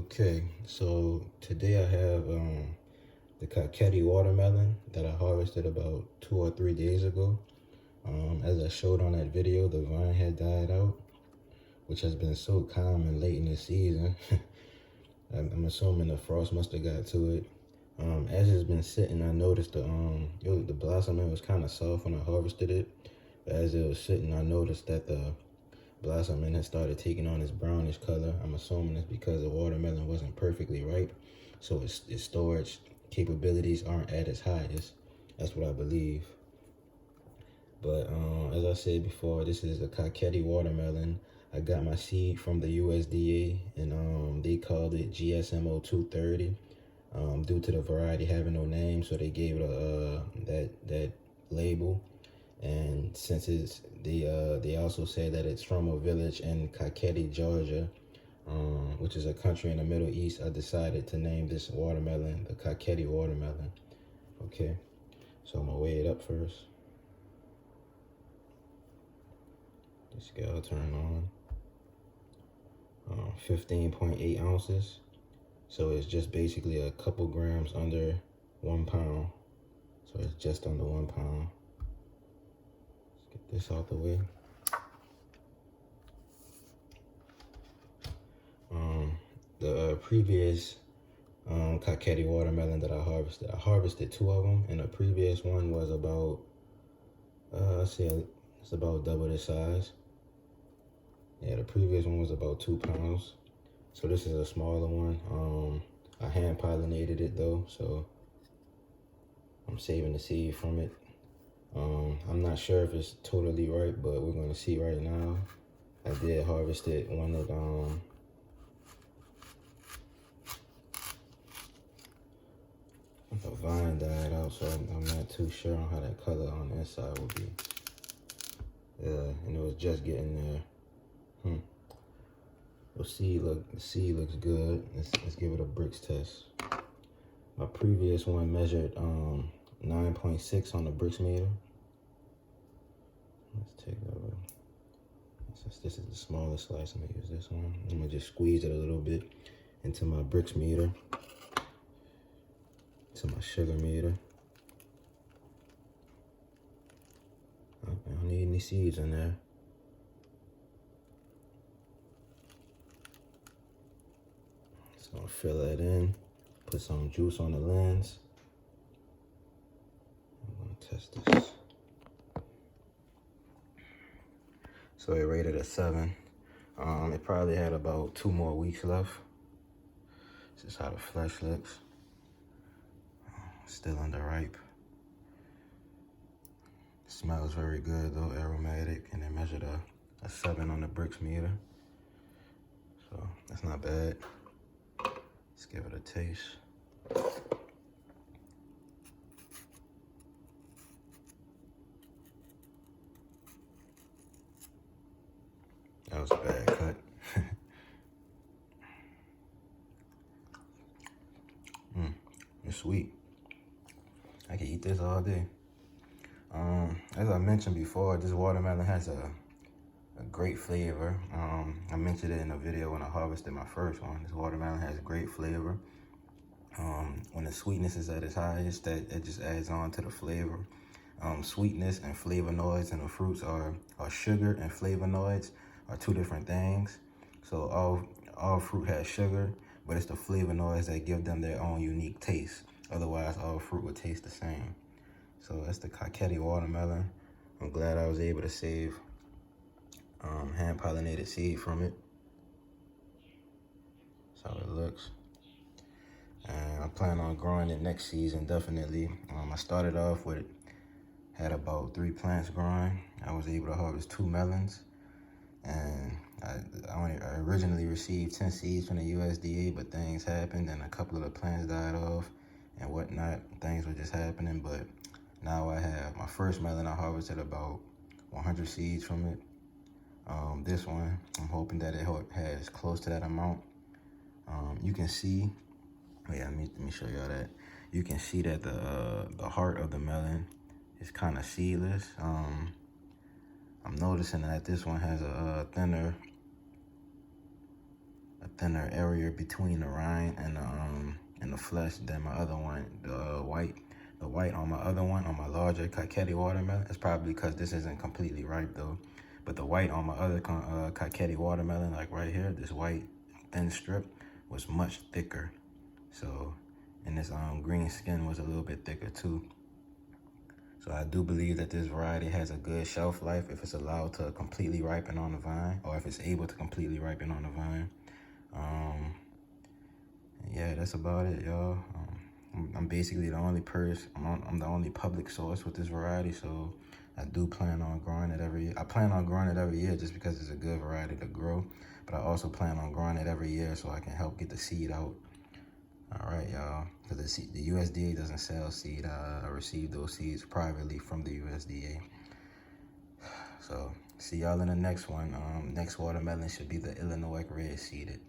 Okay, so today I have the Kakheti watermelon that I harvested about 2 or 3 days ago. As I showed on that video, the vine had died out, which has been so common late in the season. I'm assuming the frost must have got to it. As it's been sitting, I noticed the blossoming was kind of soft when I harvested it. But as it was sitting, I noticed that the blossoming had started taking on this brownish color. I'm assuming it's because the watermelon wasn't perfectly ripe, so its storage capabilities aren't at its highest. That's what I believe. But as I said before, this is a Kakheti watermelon. I got my seed from the USDA, and they called it GSMO 230 due to the variety having no name, so they gave it that label. And since they also say that it's from a village in Kakheti, Georgia, which is a country in the Middle East, I decided to name this watermelon the Kakheti watermelon. Okay, so I'm gonna weigh it up first. The scale turn on. 15.8 ounces. So it's just basically a couple grams under 1 pound. So it's just under 1 pound. Let's get this out the way. The previous Kakheti watermelon that I harvested 2 of them, and the previous one was about, let's say it's about double the size. Yeah, the previous one was about 2 pounds. So this is a smaller one. I hand pollinated it though, so I'm saving the seed from it. I'm not sure if it's totally ripe, but we're gonna see right now. I did harvest it when the vine died out, so I'm not too sure on how that color on the inside will be. And it was just getting there. The seed looks good. Let's give it a bricks test. My previous one measured 9.6 on the bricks meter. Let's take that one. Since this is the smallest slice, I'm gonna use this one. I'm gonna just squeeze it a little bit into my bricks meter, to my sugar meter. I don't need any seeds in there. Just gonna fill that in, put some juice on the lens. I'm gonna test this. So it rated a 7. It probably had about 2 more weeks left. This is how the flesh looks. Still underripe. Smells very good though, aromatic, and it measured a 7 on the bricks meter. So that's not bad. Let's give it a taste. That was a bad cut. It's sweet. I can eat this all day. As I mentioned before, this watermelon has a great flavor. I mentioned it in a video when I harvested my first one. This watermelon has great flavor. When the sweetness is at its highest, that just adds on to the flavor. Sweetness and flavonoids in the fruits are sugar and flavonoids are 2 different things. So all fruit has sugar, but it's the flavonoids that give them their own unique taste. Otherwise, all fruit would taste the same. So that's the Kakheti watermelon. I'm glad I was able to save hand-pollinated seed from it. That's how it looks. And I plan on growing it next season, definitely. I started off with, had about 3 plants growing. I was able to harvest 2 melons. And I originally received 10 seeds from the USDA, but things happened and a couple of the plants died off and whatnot. Things were just happening, but now I have my first melon. I harvested about 100 seeds from it. This one, I'm hoping that it has close to that amount. You can see, let me show y'all that. You can see that the heart of the melon is kind of seedless. I'm noticing that this one has a thinner a thinner area between the rind and the flesh than my other one. The white on my other one, on my larger Kakheti watermelon, it's probably because this isn't completely ripe though. But the white on my other Kakheti watermelon, like right here, this white thin strip was much thicker. So, and this green skin was a little bit thicker too. So I do believe that this variety has a good shelf life if it's allowed to completely ripen on the vine, or if it's able to completely ripen on the vine. Yeah, that's about it, y'all. I'm basically the only person, I'm the only public source with this variety, so I do plan on growing it every year. I plan on growing it every year just because it's a good variety to grow, but I also plan on growing it every year so I can help get the seed out. All right, y'all, because the USDA doesn't sell seed. I receive those seeds privately from the USDA. So see y'all in the next one. Next watermelon should be the Illinois red seeded.